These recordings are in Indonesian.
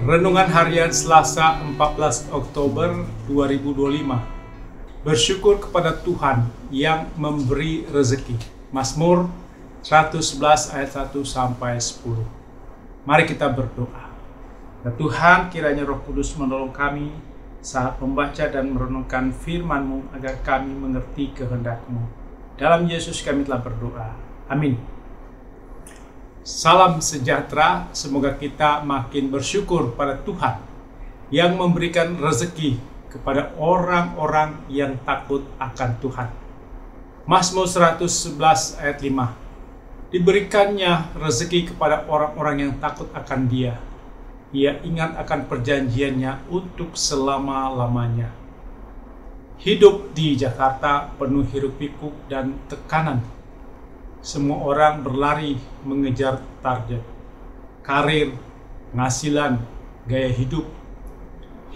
Renungan Harian Selasa 14 Oktober 2025. Bersyukur kepada Tuhan yang memberi rezeki. Mazmur 111 ayat 1 sampai 10. Mari kita berdoa. Ya Tuhan, kiranya Roh Kudus menolong kami saat membaca dan merenungkan firman-Mu agar kami mengerti kehendak-Mu. Dalam Yesus kami telah berdoa. Amin. Salam sejahtera, semoga kita makin bersyukur pada Tuhan yang memberikan rezeki kepada orang-orang yang takut akan Tuhan. Mazmur 111 ayat 5. Diberikannya rezeki kepada orang-orang yang takut akan Dia. Ia ingat akan perjanjiannya untuk selama-lamanya. Hidup di Jakarta penuh hiruk-pikuk dan tekanan. Semua orang berlari mengejar target, karir, penghasilan, gaya hidup,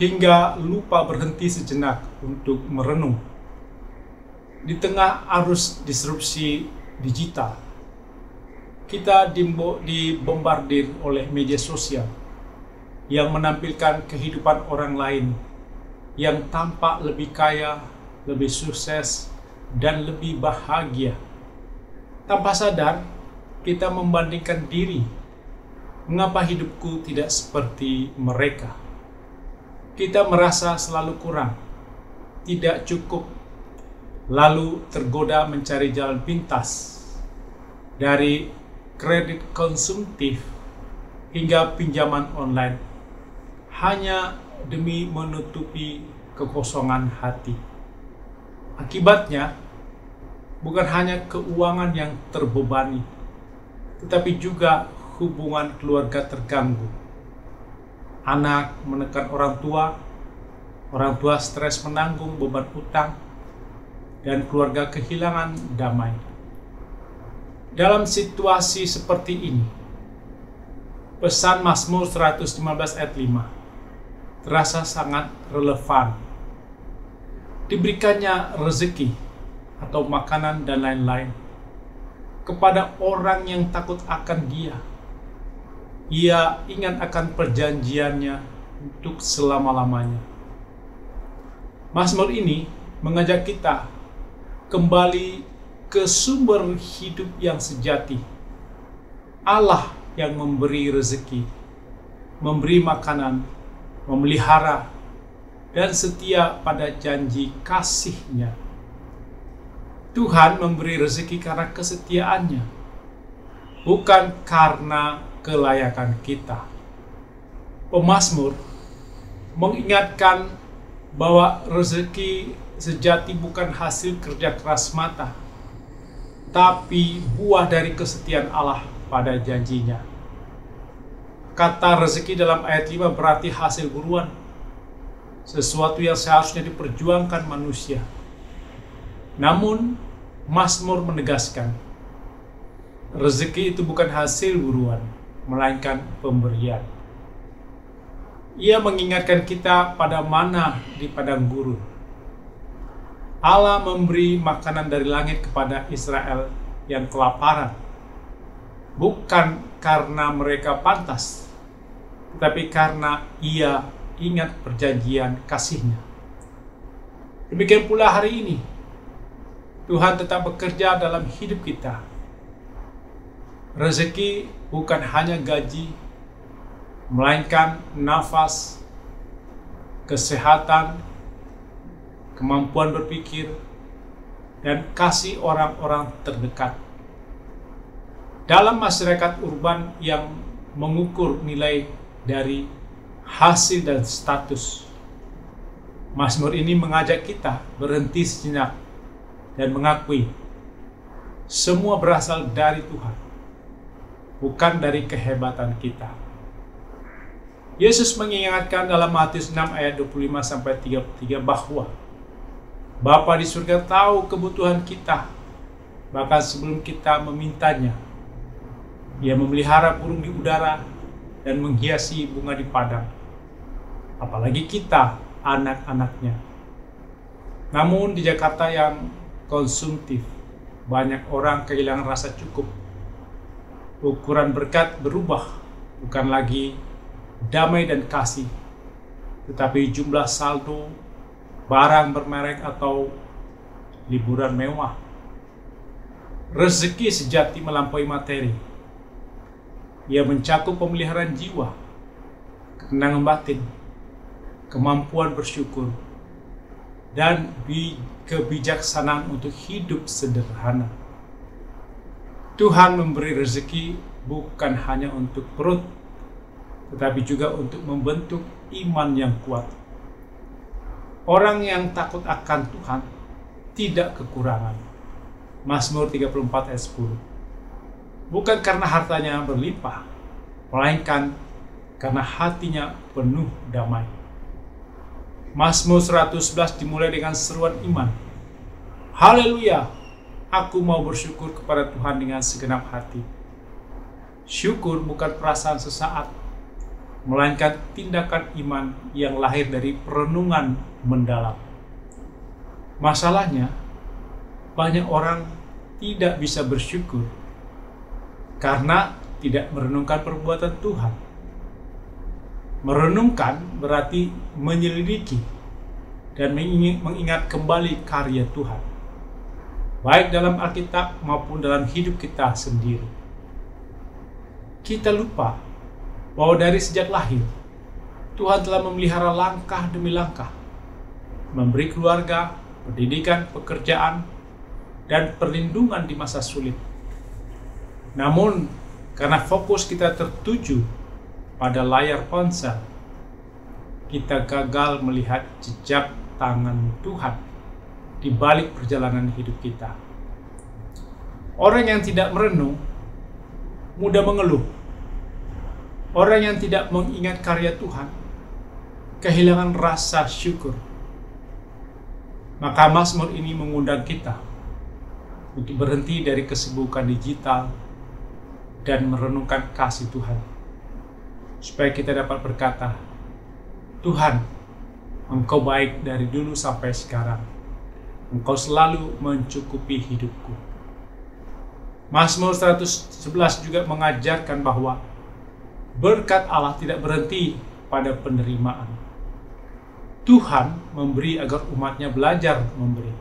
hingga lupa berhenti sejenak untuk merenung. Di tengah arus disrupsi digital, kita dibombardir oleh media sosial yang menampilkan kehidupan orang lain yang tampak lebih kaya, lebih sukses, dan lebih bahagia. Tanpa sadar, kita membandingkan diri. Mengapa hidupku tidak seperti mereka? Kita merasa selalu kurang, tidak cukup, lalu tergoda mencari jalan pintas. Dari kredit konsumtif hingga pinjaman online, hanya demi menutupi kekosongan hati. Akibatnya, bukan hanya keuangan yang terbebani, tetapi juga hubungan keluarga terganggu. Anak menekan orang tua stres menanggung beban utang, dan keluarga kehilangan damai. Dalam situasi seperti ini, pesan Mazmur 115 ayat 5 terasa sangat relevan. Diberikannya rezeki atau makanan dan lain-lain kepada orang yang takut akan Dia. Ia ingat akan perjanjiannya untuk selama-lamanya. Mazmur ini mengajak kita kembali ke sumber hidup yang sejati. Allah yang memberi rezeki, memberi makanan, memelihara, dan setia pada janji kasih-Nya. Tuhan memberi rezeki karena kesetiaannya, bukan karena kelayakan kita. Pemazmur mengingatkan bahwa rezeki sejati bukan hasil kerja keras mata, tapi buah dari kesetiaan Allah pada janjinya. Kata rezeki dalam ayat 5 berarti hasil buruan, sesuatu yang seharusnya diperjuangkan manusia. Namun, Mazmur menegaskan, rezeki itu bukan hasil buruan, melainkan pemberian. Ia mengingatkan kita pada mana di padang gurun. Allah memberi makanan dari langit kepada Israel yang kelaparan, bukan karena mereka pantas, tetapi karena Ia ingat perjanjian kasih-Nya. Demikian pula hari ini, Tuhan tetap bekerja dalam hidup kita. Rezeki bukan hanya gaji, melainkan nafas, kesehatan, kemampuan berpikir, dan kasih orang-orang terdekat. Dalam masyarakat urban yang mengukur nilai dari hasil dan status, Mazmur ini mengajak kita berhenti sejenak dan mengakui semua berasal dari Tuhan, bukan dari kehebatan kita. Yesus mengingatkan dalam Matius 6 ayat 25-33 bahwa Bapa di surga tahu kebutuhan kita, bahkan sebelum kita memintanya. Ia memelihara burung di udara dan menghiasi bunga di padang. Apalagi kita, anak-anaknya. Namun di Jakarta yang konsumtif, banyak orang kehilangan rasa cukup. Ukuran berkat berubah, bukan lagi damai dan kasih, tetapi jumlah saldo, barang bermerek atau liburan mewah. Rezeki sejati melampaui materi. Ia mencakup pemeliharaan jiwa, ketenangan batin, kemampuan bersyukur, dan kebijaksanaan untuk hidup sederhana. Tuhan memberi rezeki bukan hanya untuk perut, tetapi juga untuk membentuk iman yang kuat. Orang yang takut akan Tuhan tidak kekurangan. Mazmur 34 ayat 10. Bukan karena hartanya berlimpah, melainkan karena hatinya penuh damai. Mazmur 111 dimulai dengan seruan iman. Haleluya, aku mau bersyukur kepada Tuhan dengan segenap hati. Syukur bukan perasaan sesaat, melainkan tindakan iman yang lahir dari perenungan mendalam. Masalahnya, banyak orang tidak bisa bersyukur karena tidak merenungkan perbuatan Tuhan. Merenungkan berarti menyelidiki dan mengingat kembali karya Tuhan, baik dalam Alkitab maupun dalam hidup kita sendiri. Kita lupa bahwa dari sejak lahir, Tuhan telah memelihara langkah demi langkah, memberi keluarga, pendidikan, pekerjaan, dan perlindungan di masa sulit. Namun, karena fokus kita tertuju pada layar ponsel, kita gagal melihat jejak tangan Tuhan di balik perjalanan hidup kita. Orang yang tidak merenung mudah mengeluh. Orang yang tidak mengingat karya Tuhan kehilangan rasa syukur. Maka Mazmur ini mengundang kita untuk berhenti dari kesibukan digital dan merenungkan kasih Tuhan, supaya kita dapat berkata, Tuhan, Engkau baik dari dulu sampai sekarang. Engkau selalu mencukupi hidupku. Mazmur 111 juga mengajarkan bahwa berkat Allah tidak berhenti pada penerimaan. Tuhan memberi agar umatnya belajar memberi.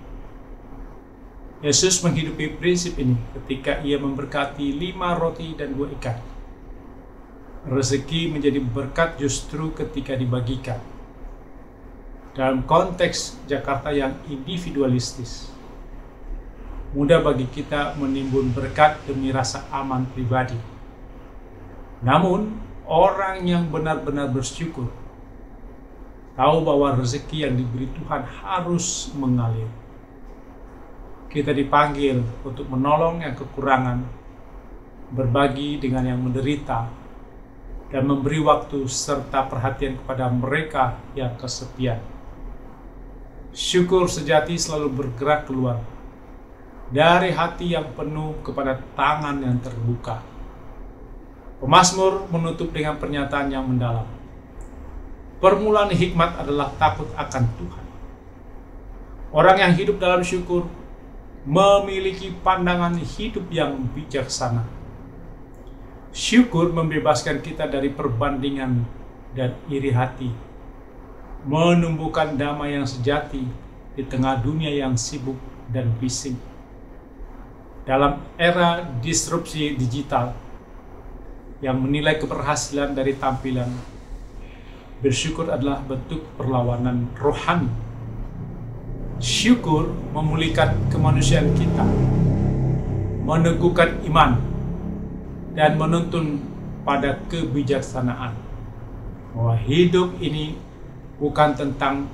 Yesus menghidupi prinsip ini ketika ia memberkati 5 roti dan 2 ikan. Rezeki menjadi berkat justru ketika dibagikan. Dalam konteks Jakarta yang individualistis, mudah bagi kita menimbun berkat demi rasa aman pribadi. Namun, orang yang benar-benar bersyukur tahu bahwa rezeki yang diberi Tuhan harus mengalir. Kita dipanggil untuk menolong yang kekurangan, berbagi dengan yang menderita, dan memberi waktu serta perhatian kepada mereka yang kesepian. Syukur sejati selalu bergerak keluar dari hati yang penuh kepada tangan yang terbuka. Pemazmur menutup dengan pernyataan yang mendalam. Permulaan hikmat adalah takut akan Tuhan. Orang yang hidup dalam syukur memiliki pandangan hidup yang bijaksana. Syukur membebaskan kita dari perbandingan dan iri hati, menumbuhkan damai yang sejati di tengah dunia yang sibuk dan bising. Dalam era disrupsi digital yang menilai keberhasilan dari tampilan, bersyukur adalah bentuk perlawanan rohani. Syukur memulihkan kemanusiaan kita, meneguhkan iman, dan menuntun pada kebijaksanaan. Bahwa hidup ini bukan tentang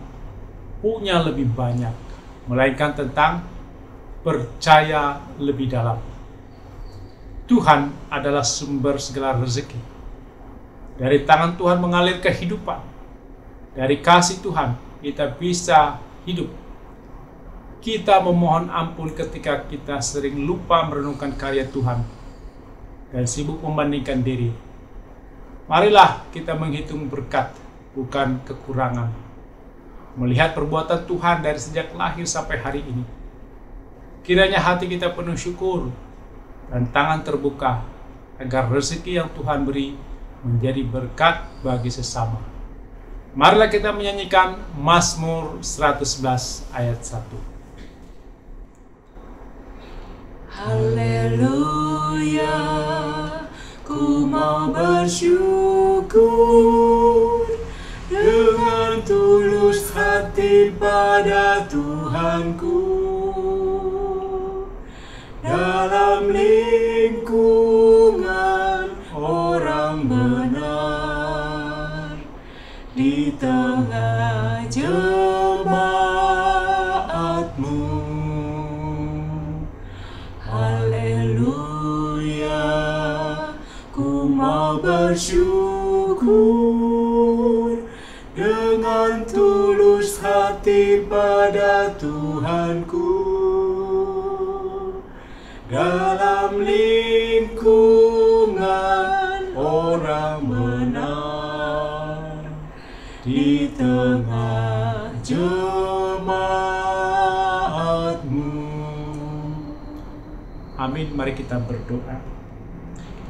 punya lebih banyak, melainkan tentang percaya lebih dalam. Tuhan adalah sumber segala rezeki. Dari tangan Tuhan mengalir kehidupan. Dari kasih Tuhan kita bisa hidup. Kita memohon ampun ketika kita sering lupa merenungkan karya Tuhan dan sibuk membandingkan diri. Marilah kita menghitung berkat, bukan kekurangan. Melihat perbuatan Tuhan dari sejak lahir sampai hari ini. Kiranya hati kita penuh syukur dan tangan terbuka agar rezeki yang Tuhan beri menjadi berkat bagi sesama. Marilah kita menyanyikan Mazmur 111 ayat 1. Haleluya, ku mau bersyukur dengan tulus hati pada Tuhanku. Dalam lingkungan orang benar, di tengah jemaatmu. Haleluya, ku mau bersyukur dengan tulus hati pada Tuhanku. Dalam lingkungan orang benar, di tengah jemaatmu. Amin. Mari kita berdoa.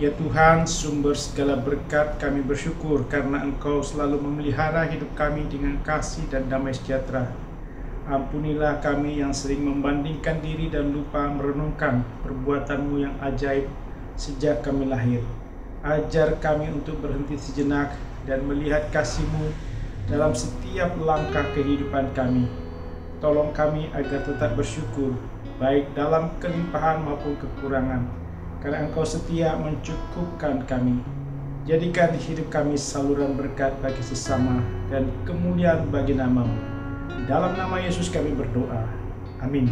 Ya Tuhan, sumber segala berkat, kami bersyukur karena Engkau selalu memelihara hidup kami dengan kasih dan damai sejahtera. Ampunilah kami yang sering membandingkan diri dan lupa merenungkan perbuatan-Mu yang ajaib sejak kami lahir. Ajar kami untuk berhenti sejenak dan melihat kasih-Mu dalam setiap langkah kehidupan kami. Tolong kami agar tetap bersyukur, baik dalam kelimpahan maupun kekurangan, karena Engkau setia mencukupkan kami. Jadikan hidup kami saluran berkat bagi sesama dan kemuliaan bagi nama-Mu. Dalam nama Yesus kami berdoa. Amin.